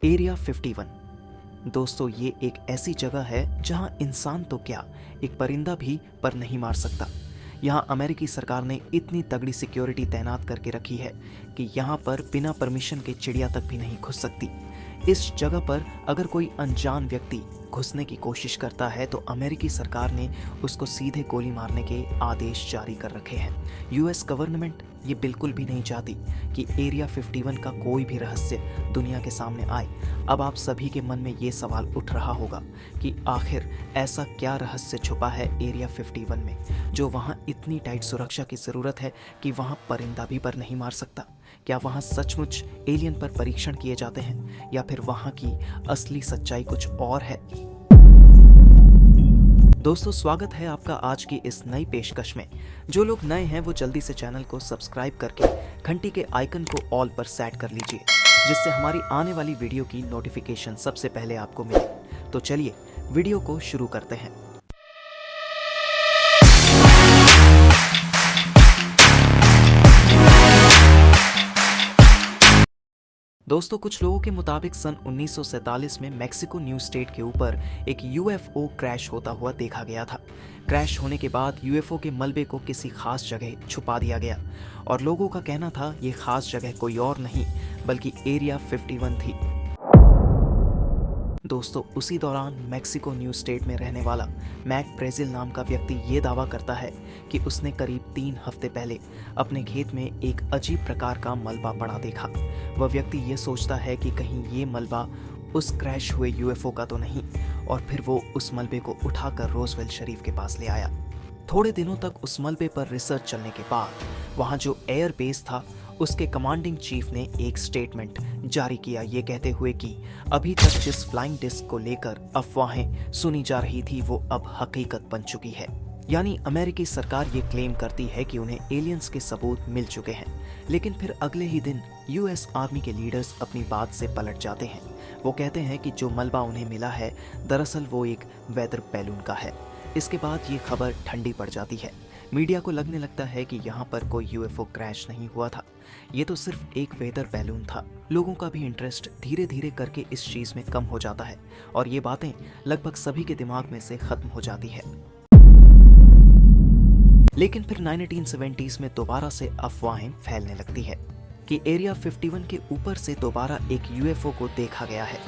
Area 51। दोस्तों, ये एक ऐसी जगह है जहां इंसान तो क्या, एक परिंदा भी पर नहीं मार सकता। यहाँ अमेरिकी सरकार ने इतनी तगड़ी सिक्योरिटी तैनात करके रखी है कि यहाँ पर बिना परमिशन के चिड़िया तक भी नहीं घुस सकती। इस जगह पर अगर कोई अनजान व्यक्ति घुसने की कोशिश करता है तो अमेरिकी सरकार ने उसको सीधे गोली मारने के आदेश जारी कर रखे हैं। यूएस गवर्नमेंट ये बिल्कुल भी नहीं चाहती कि एरिया 51 का कोई भी रहस्य दुनिया के सामने आए। अब आप सभी के मन में ये सवाल उठ रहा होगा कि आखिर ऐसा क्या रहस्य छुपा है एरिया 51 में, जो वहाँ इतनी टाइट सुरक्षा की ज़रूरत है कि वहाँ परिंदा भी पर नहीं मार सकता। क्या वहाँ सचमुच एलियन पर परीक्षण किए जाते हैं या फिर वहाँ की असली सच्चाई कुछ और है? दोस्तों, स्वागत है आपका आज की इस नई पेशकश में। जो लोग नए हैं वो जल्दी से चैनल को सब्सक्राइब करके घंटी के आइकन को ऑल पर सेट कर लीजिए, जिससे हमारी आने वाली वीडियो की नोटिफिकेशन सबसे पहले आपको मिले। तो चलिए वीडियो को शुरू करते हैं। दोस्तों, कुछ लोगों के मुताबिक सन 1947 में मेक्सिको न्यू स्टेट के ऊपर एक यूएफओ क्रैश होता हुआ देखा गया था। क्रैश होने के बाद यूएफओ के मलबे को किसी खास जगह छुपा दिया गया और लोगों का कहना था ये खास जगह कोई और नहीं बल्कि एरिया 51 थी। दोस्तों, उसी दौरान मेक्सिको न्यू स्टेट में रहने वाला मैक ब्रेजिल नाम का व्यक्ति ये दावा करता है कि उसने करीब 3 हफ्ते पहले अपने खेत में एक अजीब प्रकार का मलबा पड़ा देखा। वह व्यक्ति ये सोचता है कि कहीं ये मलबा उस क्रैश हुए यूएफओ का तो नहीं, और फिर वो उस मलबे को उठाकर रोजवेल शरीफ के पास ले आया। थोड़े दिनों तक उस मलबे पर रिसर्च चलने के बाद वहाँ जो एयर बेस था उसके कमांडिंग चीफ ने एक स्टेटमेंट जारी किया, ये कहते हुए कि अभी तक जिस फ्लाइंग डिस्क को लेकर अफवाहें सुनी जा रही थी वो अब हकीकत बन चुकी है। यानी अमेरिकी सरकार ये क्लेम करती है कि उन्हें एलियंस के सबूत मिल चुके हैं, लेकिन फिर अगले ही दिन यूएस आर्मी के लीडर्स अपनी बात से पलट जाते हैं। वो कहते हैं कि जो मलबा उन्हें मिला है दरअसल वो एक वेदर बैलून का है। इसके बाद ये खबर ठंडी पड़ जाती है। मीडिया को लगने लगता है कि यहाँ पर कोई यूएफओ क्रैश नहीं हुआ था, ये तो सिर्फ एक वेदर बैलून था। लोगों का भी इंटरेस्ट धीरे धीरे करके इस चीज में कम हो जाता है और ये बातें लगभग सभी के दिमाग में से खत्म हो जाती है। लेकिन फिर 1970s में दोबारा से अफवाहें फैलने लगती है कि एरिया 51 के ऊपर से दोबारा एक यूएफओ को देखा गया है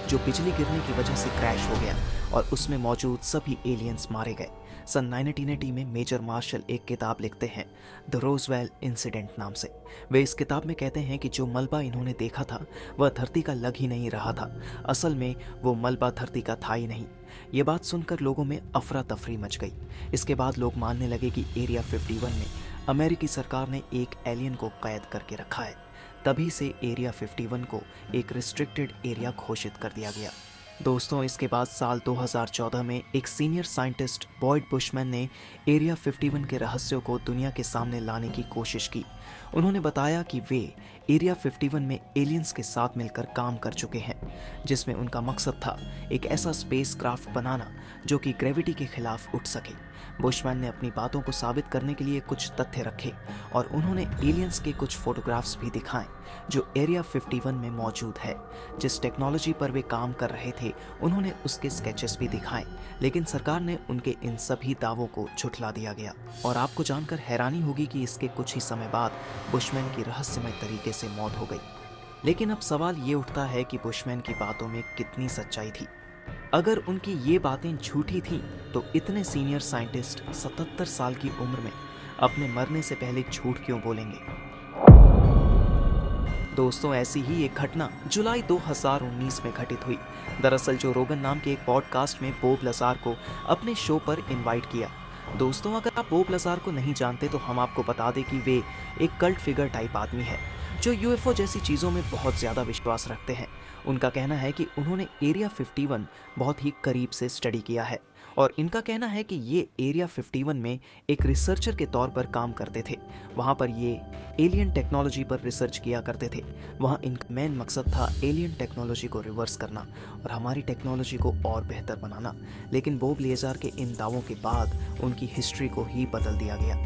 जो बिजली गिरने की वजह से क्रैश हो गया और उसमें मौजूद सभी एलियंस मारे गए। सन 1980 में मेजर मार्शल एक किताब लिखते हैं द रोजवेल इंसिडेंट नाम से। वे इस किताब में कहते हैं कि जो मलबा इन्होंने देखा था वह धरती का लग ही नहीं रहा था, असल में वो मलबा धरती का था ही नहीं। ये बात सुनकर लोगों में अफरा तफरी मच गई। इसके बाद लोग मानने लगे कि एरिया 51 में अमेरिकी सरकार ने एक एलियन को कैद करके रखा है। तभी से एरिया 51 को एक रिस्ट्रिक्टेड एरिया घोषित कर दिया गया। दोस्तों, इसके बाद साल 2014 में एक सीनियर साइंटिस्ट बॉयड बुशमैन ने एरिया 51 के रहस्यों को दुनिया के सामने लाने की कोशिश की। उन्होंने बताया कि वे एरिया 51 में एलियंस के साथ मिलकर काम कर चुके हैं, जिसमें उनका मकसद था एक ऐसा स्पेसक्राफ्ट बनाना जो कि ग्रेविटी के खिलाफ उठ सके। बुशमैन ने अपनी बातों को साबित करने के लिए कुछ तथ्य रखे और उन्होंने एलियंस के कुछ फोटोग्राफ्स भी दिखाए जो एरिया 51 में मौजूद है। जिस टेक्नोलॉजी पर वे काम कर रहे थे उन्होंने उसके स्केचेस भी दिखाए, लेकिन सरकार ने उनके इन सभी दावों को झुठला दिया गया। और आपको जानकर हैरानी होगी कि इसके कुछ ही समय बाद बुशमैन की रहस्यमय तरीके से मौत हो गई। लेकिन अब सवाल ये उठता है कि बुशमैन की बातों में कितनी सच्चाई थी। अगर उनकी ये बातें झूठी थीं तो इतने सीनियर साइंटिस्ट 77 साल की उम्र में अपने मरने से पहले झूठ क्यों बोलेंगे? दोस्तों, ऐसी ही एक घटना जुलाई 2019 में घटित हुई। दरअसल जो रोगन नाम के एक पॉडकास्ट में बॉब लज़ार को अपने शो पर इनवाइट किया। दोस्तों, अगर आप बॉब लज़ार को नहीं जानते तो हम आपको बता दें कि वे एक कल्ट फिगर टाइप आदमी है जो यूएफओ जैसी चीज़ों में बहुत ज़्यादा विश्वास रखते हैं। उनका कहना है कि उन्होंने एरिया 51 बहुत ही करीब से स्टडी किया है और इनका कहना है कि ये एरिया 51 में एक रिसर्चर के तौर पर काम करते थे। वहाँ पर ये एलियन टेक्नोलॉजी पर रिसर्च किया करते थे। वहाँ इनका मेन मकसद था एलियन टेक्नोलॉजी को रिवर्स करना और हमारी टेक्नोलॉजी को और बेहतर बनाना। लेकिन बॉब लेज़ार के इन दावों के बाद उनकी हिस्ट्री को ही बदल दिया गया।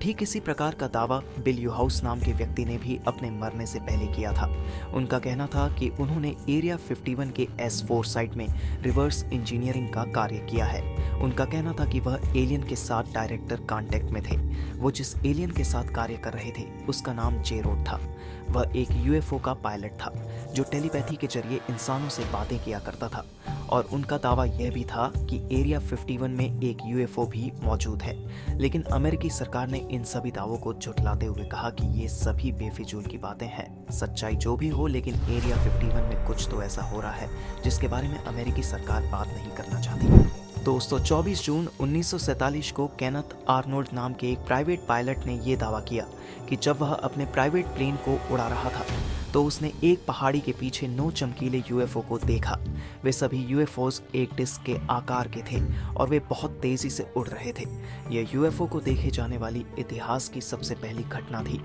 ठीक इसी प्रकार का दावा बिल यूहाउस नाम के व्यक्ति ने भी अपने मरने से पहले किया था। उनका कहना था कि उन्होंने एरिया 51 के S4 साइट में रिवर्स इंजीनियरिंग का कार्य किया है। उनका कहना था कि वह एलियन के साथ डायरेक्टर कांटेक्ट में थे। वो जिस एलियन के साथ कार्य कर रहे थे उसका नाम जेरोड था। वह एक यूएफओ का पायलट था जो टेलीपैथी के जरिए इंसानों से बातें किया करता था, और उनका दावा यह भी था कि एरिया 51 में एक यूएफओ भी मौजूद है। लेकिन अमेरिकी सरकार ने इन सभी दावों को झुठलाते हुए कहा कि ये सभी बेफिजूल की बातें हैं। सच्चाई जो भी हो, लेकिन एरिया 51 में कुछ तो ऐसा हो रहा है जिसके बारे में अमेरिकी सरकार बात नहीं करना चाहती। दोस्तों, 24 जून 1947 को केनेथ आर्नोल्ड नाम के एक प्राइवेट पायलट ने यह दावा किया कि जब वह अपने प्राइवेट प्लेन को उड़ा रहा था तो उसने एक पहाड़ी के पीछे 9 चमकीले यूएफओ को देखा। वे सभी यूएफओज एक डिस्क के आकार के थे और वे बहुत तेजी से उड़ रहे थे। यह यूएफओ को देखे जाने वाली इतिहास की सबसे पहली घटना थी।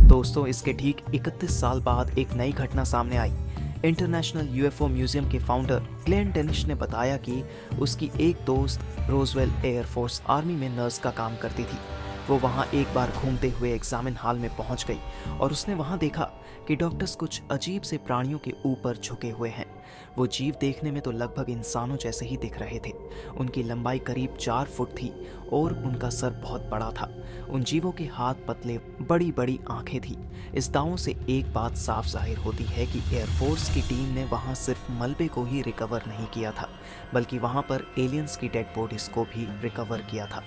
दोस्तों, इसके ठीक 31 साल बाद एक नई घटना सामने आई। इंटरनेशनल यूएफओ म्यूजियम के फाउंडर ग्लेन डेनिश ने बताया कि उसकी एक दोस्त रोजवेल एयरफोर्स आर्मी में नर्स का काम करती थी। वो वहाँ एक बार घूमते हुए एग्जामिन हॉल में पहुँच गई और उसने वहाँ देखा कि डॉक्टर्स कुछ अजीब से प्राणियों के ऊपर झुके हुए हैं। वो जीव देखने में तो लगभग इंसानों जैसे ही दिख रहे थे। उनकी लंबाई करीब 4 फुट थी और उनका सर बहुत बड़ा था। उन जीवों के हाथ पतले, बड़ी बड़ी आंखें थी। इस दावों से एक बात साफ जाहिर होती है कि एयरफोर्स की टीम ने वहां सिर्फ मलबे को ही रिकवर नहीं किया था, बल्कि वहां पर एलियंस की डेड बॉडीज को भी रिकवर किया था।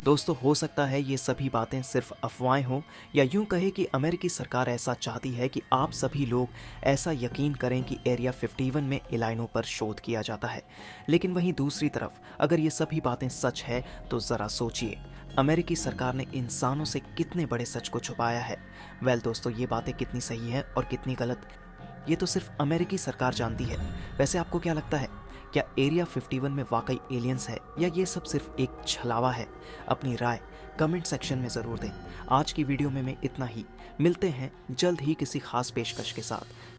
दोस्तों, हो सकता है ये सभी बातें सिर्फ अफवाहें हों, या यूं कहे कि अमेरिकी सरकार ऐसा चाहती है कि आप सभी लोग ऐसा यकीन करें कि एरिया 51 में एलाइनों पर शोध किया जाता है। लेकिन वहीं दूसरी तरफ अगर ये सभी बातें सच है तो ज़रा सोचिए, अमेरिकी सरकार ने इंसानों से कितने बड़े सच को छुपाया है। वेल दोस्तों, ये बातें कितनी सही हैं और कितनी गलत, ये तो सिर्फ अमेरिकी सरकार जानती है। वैसे आपको क्या लगता है, क्या एरिया 51 में वाकई एलियंस है या ये सब सिर्फ एक छलावा है? अपनी राय कमेंट सेक्शन में ज़रूर दें। आज की वीडियो में मैं इतना ही। मिलते हैं जल्द ही किसी खास पेशकश के साथ।